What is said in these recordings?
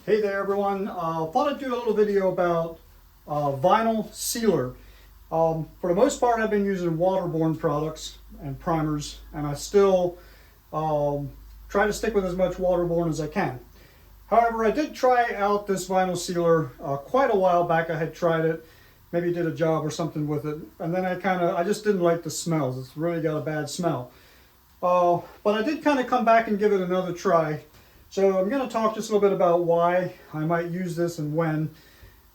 Hey there everyone, thought I'd do a little video about vinyl sealer. For the most part I've been using Waterborne products and primers, and I still try to stick with as much Waterborne as I can. However, I did try out this vinyl sealer quite a while back. I had tried it, maybe did a job or something with it, and then I just didn't like the smells. It's really got a bad smell. But I did kind of come back and give it another try. So I'm going to talk just a little bit about why I might use this and when.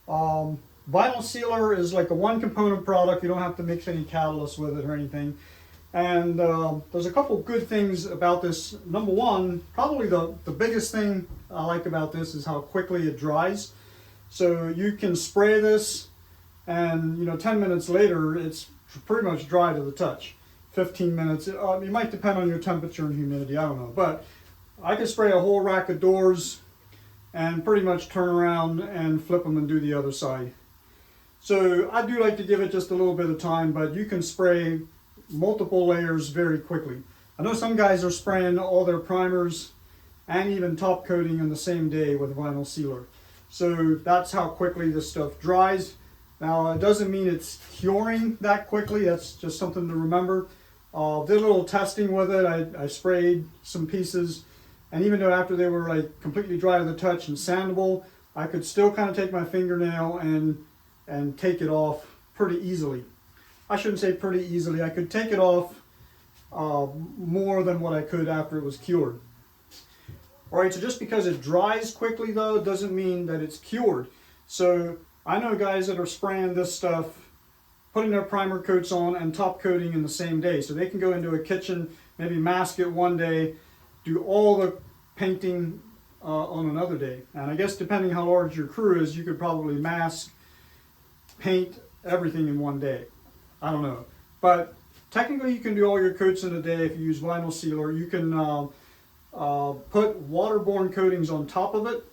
Vinyl sealer is like a one component product. You don't have to mix any catalyst with it or anything. And there's a couple good things about this. Number one, probably the biggest thing I like about this is how quickly it dries. So you can spray this and 10 minutes later it's pretty much dry to the touch. 15 minutes, it might depend on your temperature and humidity, I don't know. But I could spray a whole rack of doors and pretty much turn around and flip them and do the other side. So I do like to give it just a little bit of time, but you can spray multiple layers very quickly. I know some guys are spraying all their primers and even top coating in the same day with vinyl sealer. So that's how quickly this stuff dries. Now it doesn't mean it's curing that quickly, that's just something to remember. Did a little testing with it. I sprayed some pieces, and even though after they were like completely dry to the touch and sandable, I could still kind of take my fingernail and take it off pretty easily. I shouldn't say pretty easily. I could take it off more than what I could after it was cured. All right, so just because it dries quickly though, doesn't mean that it's cured. So I know guys that are spraying this stuff, putting their primer coats on and top coating in the same day. So they can go into a kitchen, maybe mask it one day, do all the painting on another day. And I guess depending how large your crew is, you could probably mask, paint, everything in one day. I don't know. But technically you can do all your coats in a day if you use vinyl sealer. You can put waterborne coatings on top of it.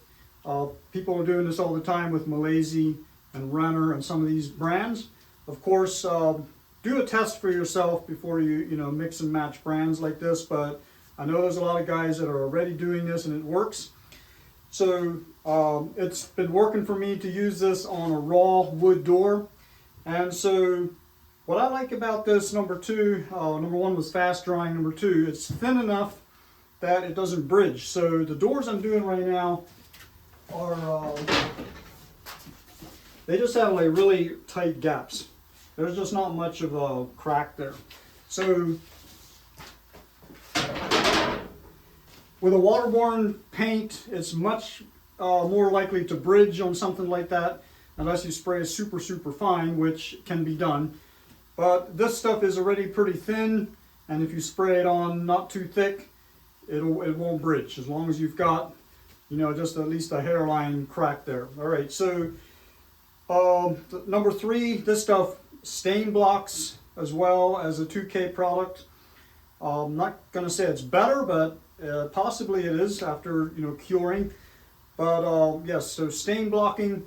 People are doing this all the time with Malaysia and Renner and some of these brands. Of course, do a test for yourself before you mix and match brands like this, but I know there's a lot of guys that are already doing this and it works. So it's been working for me to use this on a raw wood door. And so what I like about this, number one was fast drying, number two, it's thin enough that it doesn't bridge. So the doors I'm doing right now are, they just have like really tight gaps. There's just not much of a crack there. So with a waterborne paint, it's much more likely to bridge on something like that, unless you spray it super fine, which can be done. But this stuff is already pretty thin, and if you spray it on not too thick, it won't bridge, as long as you've got just at least a hairline crack there. All right, so number three, this stuff stain blocks as well as a 2K product. I'm not going to say it's better, but possibly it is after curing. But yes, so stain blocking,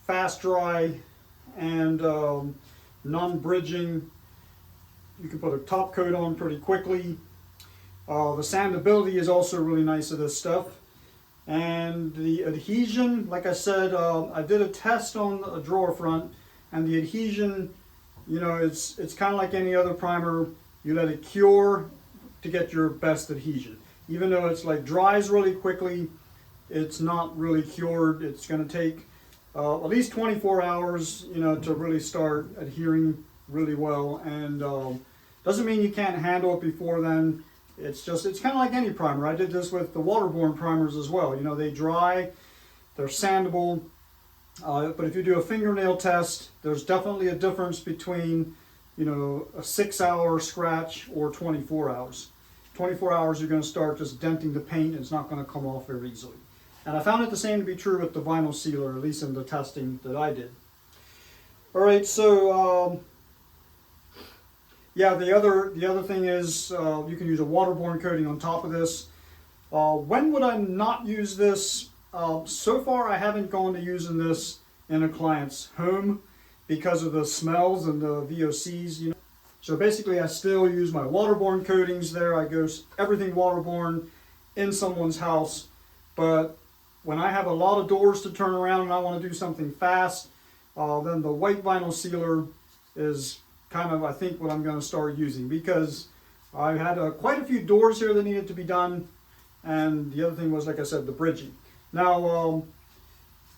fast dry, and non-bridging. You can put a top coat on pretty quickly. The sandability is also really nice of this stuff. And the adhesion, like I said, I did a test on a drawer front, and the adhesion, it's kind of like any other primer. You let it cure to get your best adhesion. Even though it's like dries really quickly, it's not really cured. It's going to take at least 24 hours, to really start adhering really well. And doesn't mean you can't handle it before then. It's kind of like any primer. I did this with the waterborne primers as well. They dry, they're sandable. But if you do a fingernail test, there's definitely a difference between, a 6-hour scratch or 24 hours. 24 hours, you're going to start just denting the paint, and it's not going to come off very easily. And I found it the same to be true with the vinyl sealer, at least in the testing that I did. All right, so yeah, the other thing is you can use a waterborne coating on top of this. When would I not use this? So far I haven't gone to using this in a client's home because of the smells and the VOCs. So basically I still use my waterborne coatings there. I go everything waterborne in someone's house, but when I have a lot of doors to turn around and I want to do something fast, then the white vinyl sealer is kind of, I think, what I'm going to start using, because I had quite a few doors here that needed to be done, and the other thing was, like I said, the bridging. Now,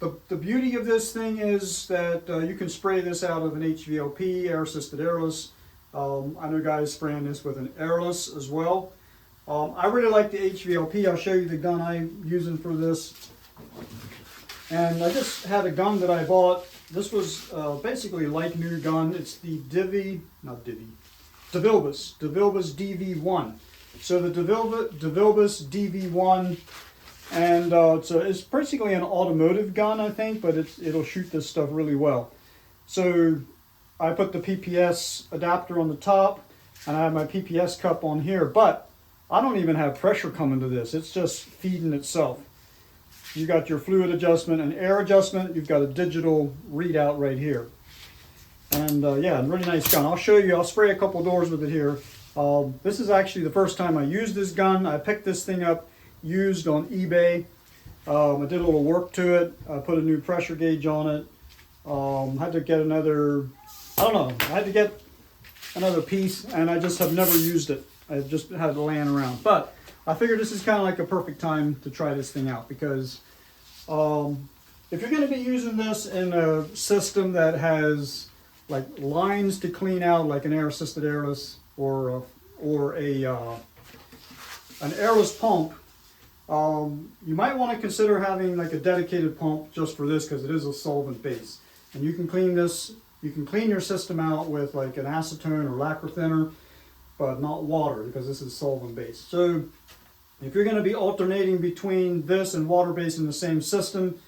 the beauty of this thing is that you can spray this out of an HVLP, air-assisted airless. I know guys spraying this with an airless as well. I really like the HVLP. I'll show you the gun I'm using for this. And I just had a gun that I bought. This was basically a like new gun. It's the DeVilbiss DV1. So the DeVilbiss DV1, and it's basically an automotive gun, I think, but it'll shoot this stuff really well. So I put the PPS adapter on the top, and I have my PPS cup on here, but I don't even have pressure coming to this. It's just feeding itself. You got your fluid adjustment and air adjustment. You've got a digital readout right here. And yeah, really nice gun. I'll show you. I'll spray a couple doors with it here. This is actually the first time I used this gun. I picked this thing up used on eBay. I did a little work to it. I put a new pressure gauge on it. Had to get another, I don't know, I had to get another piece, and I just have never used it. I just had it laying around. But I figured this is kind of like a perfect time to try this thing out, because if you're going to be using this in a system that has like lines to clean out, like an air-assisted airless or an airless pump, you might want to consider having like a dedicated pump just for this, because it is a solvent base, and you can clean this. You can clean your system out with like an acetone or lacquer thinner, but not water, because this is solvent based. So if you're going to be alternating between this and water based in the same system,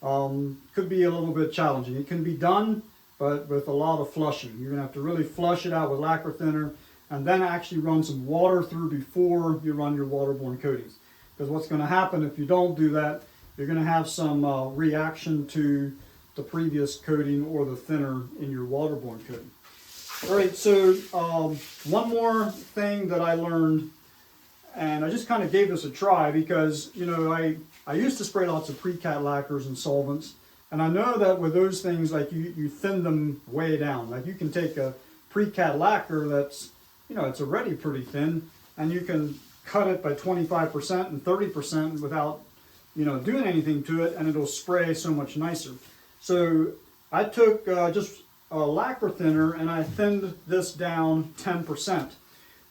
could be a little bit challenging. It can be done, but with a lot of flushing. You're going to have to really flush it out with lacquer thinner, and then actually run some water through before you run your waterborne coatings. Because what's going to happen if you don't do that, you're going to have some reaction to the previous coating or the thinner in your waterborne coating. All right, so one more thing that I learned, and I just kind of gave this a try because, you know, I used to spray lots of pre-cat lacquers and solvents, and I know that with those things, like you thin them way down. Like you can take a pre-cat lacquer that's, you know, it's already pretty thin, and you can cut it by 25% and 30% without, you know, doing anything to it, and it'll spray so much nicer. So I took just a lacquer thinner and I thinned this down 10%.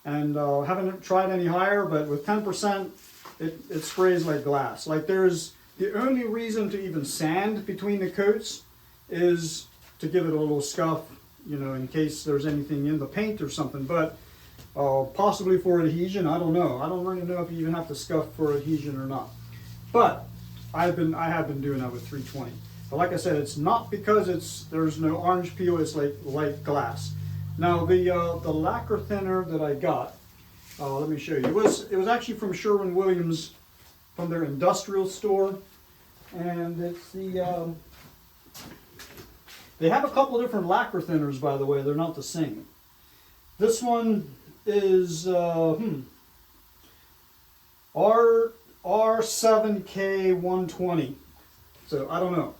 And haven't tried any higher, but with 10%, it sprays like glass. Like there's, the only reason to even sand between the coats is to give it a little scuff, you know, in case there's anything in the paint or something. But possibly for adhesion, I don't know. I don't really know if you even have to scuff for adhesion or not. But I have been doing that with 320. But like I said, it's not because there's no orange peel. It's like light glass. Now the lacquer thinner that I got, let me show you. It was actually from Sherwin-Williams, from their industrial store, and it's the they have a couple of different lacquer thinners, by the way. They're not the same. This one is R7K120. So I don't know.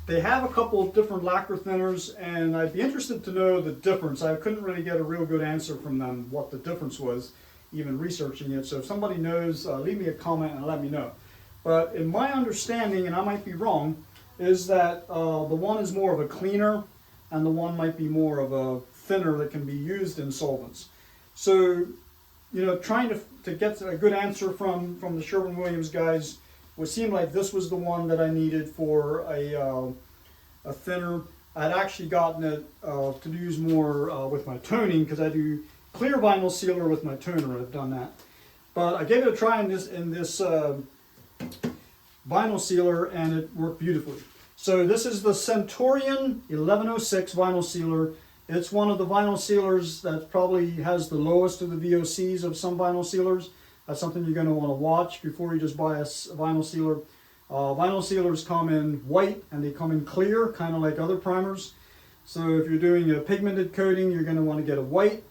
They have a couple of different lacquer thinners, and I'd be interested to know the difference. I couldn't really get a real good answer from them what the difference was, even researching it. So if somebody knows, leave me a comment and let me know. But in my understanding, and I might be wrong, is that the one is more of a cleaner, and the one might be more of a thinner that can be used in solvents. So, you know, trying to get a good answer from the Sherwin-Williams guys, would seem like this was the one that I needed for a thinner. I'd actually gotten it to use more with my toning, because I do clear vinyl sealer with my toner. I've done that. But I gave it a try in this vinyl sealer, and it worked beautifully. So this is the Centurion 1106 vinyl sealer. It's one of the vinyl sealers that probably has the lowest of the VOCs of some vinyl sealers. That's something you're going to want to watch before you just buy a vinyl sealer. Vinyl sealers come in white and they come in clear, kind of like other primers. So if you're doing a pigmented coating, you're going to want to get a white.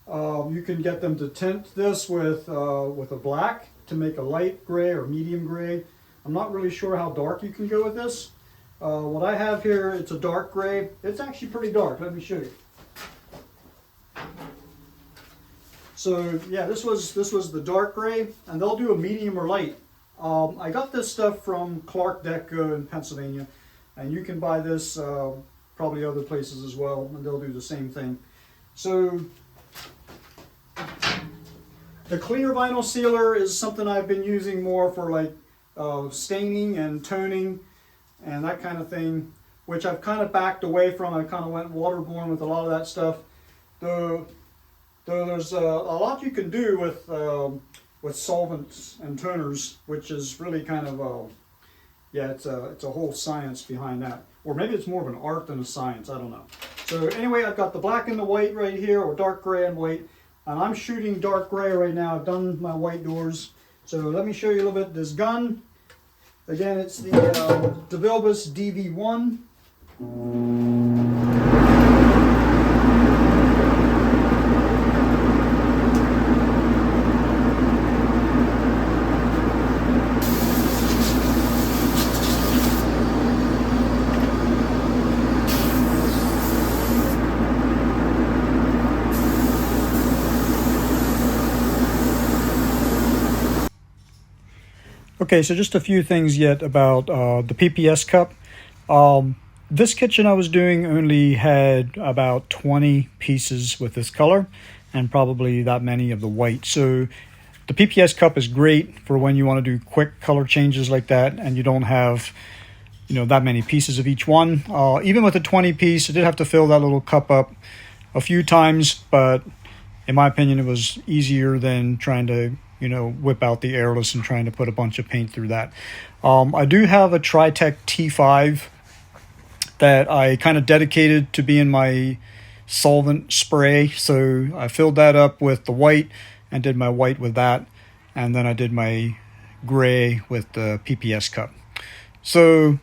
You can get them to tint this with a black to make a light gray or medium gray. I'm not really sure how dark you can go with this. What I have here, it's a dark gray. It's actually pretty dark. Let me show you. So yeah, this was the dark gray, and they'll do a medium or light. I got this stuff from Clark Deco in Pennsylvania, and you can buy this probably other places as well, and they'll do the same thing. So the clear vinyl sealer is something I've been using more for like staining and toning and that kind of thing, which I've kind of backed away from. I kind of went waterborne with a lot of that stuff. Though there's a lot you can do with solvents and toners, which is really kind of yeah, it's a whole science behind that, or maybe it's more of an art than a science. I don't know. So anyway, I've got the black and the white right here, or dark gray and white, and I'm shooting dark gray right now. I've done my white doors. So let me show you a little bit. This gun, again, it's the DeVilbiss DV1. Okay, so just a few things yet about the PPS Cup. This kitchen I was doing only had about 20 pieces with this color and probably that many of the white. So the PPS Cup is great for when you want to do quick color changes like that and you don't have, you know, that many pieces of each one. Even with the 20 piece, I did have to fill that little cup up a few times, but in my opinion, it was easier than trying to, you know, whip out the airless and trying to put a bunch of paint through that. I do have a Tritech T5 that I kind of dedicated to being my solvent spray. So I filled that up with the white and did my white with that. And then I did my gray with the PPS Cup. So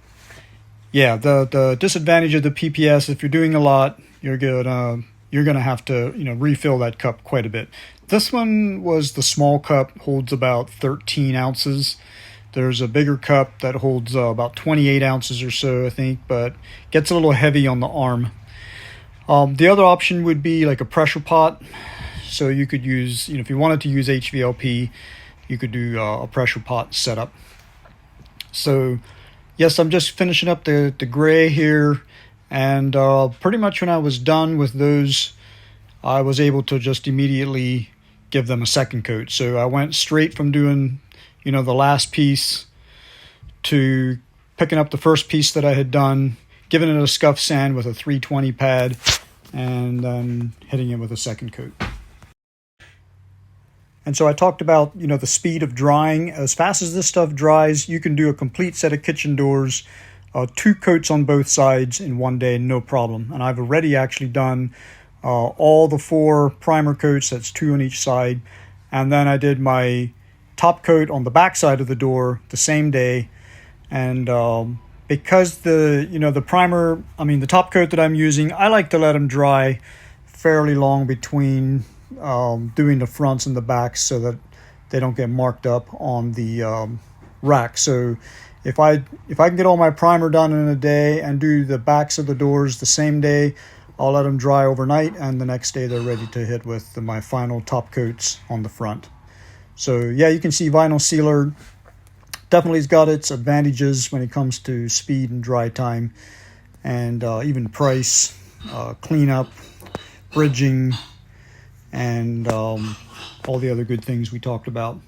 yeah, the disadvantage of the PPS, if you're doing a lot, you're gonna have to, you know, refill that cup quite a bit. This one was the small cup, holds about 13 ounces. There's a bigger cup that holds about 28 ounces or so, I think, but gets a little heavy on the arm. The other option would be like a pressure pot. So you could use, you know, if you wanted to use HVLP, you could do a pressure pot setup. So yes, I'm just finishing up the gray here. And pretty much when I was done with those, I was able to just immediately give them a second coat. So I went straight from doing, you know, the last piece to picking up the first piece that I had done, giving it a scuff sand with a 320 pad, and then hitting it with a second coat. And so I talked about, you know, the speed of drying. As fast as this stuff dries, you can do a complete set of kitchen doors, 2 coats on both sides in one day, no problem. And I've already actually done all the 4 primer coats, that's 2 on each side. And then I did my top coat on the back side of the door the same day. And because the primer, I mean the top coat that I'm using, I like to let them dry fairly long between doing the fronts and the backs so that they don't get marked up on the rack. So if I can get all my primer done in a day and do the backs of the doors the same day, I'll let them dry overnight, and the next day they're ready to hit with my final top coats on the front. So yeah, you can see vinyl sealer definitely has got its advantages when it comes to speed and dry time, and even price, cleanup, bridging, and all the other good things we talked about.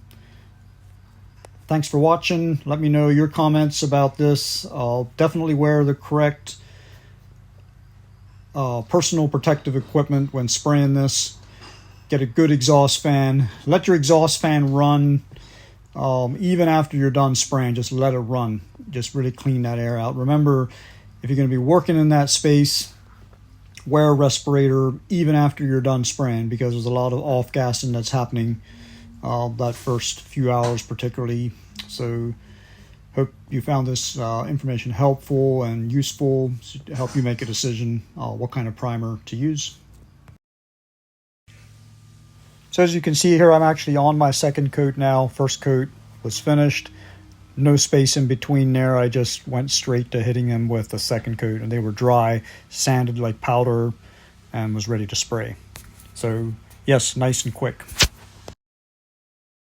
Thanks for watching. Let me know your comments about this. I'll definitely wear the correct personal protective equipment when spraying this. Get a good exhaust fan. Let your exhaust fan run even after you're done spraying. Just let it run. Just really clean that air out. Remember, if you're going to be working in that space, wear a respirator even after you're done spraying, because there's a lot of off-gassing that's happening that first few hours particularly. So hope you found this information helpful and useful to help you make a decision what kind of primer to use. So as you can see here, I'm actually on my second coat now. First coat was finished. No space in between there. I just went straight to hitting them with the second coat, and they were dry, sanded like powder, and was ready to spray. So yes, nice and quick.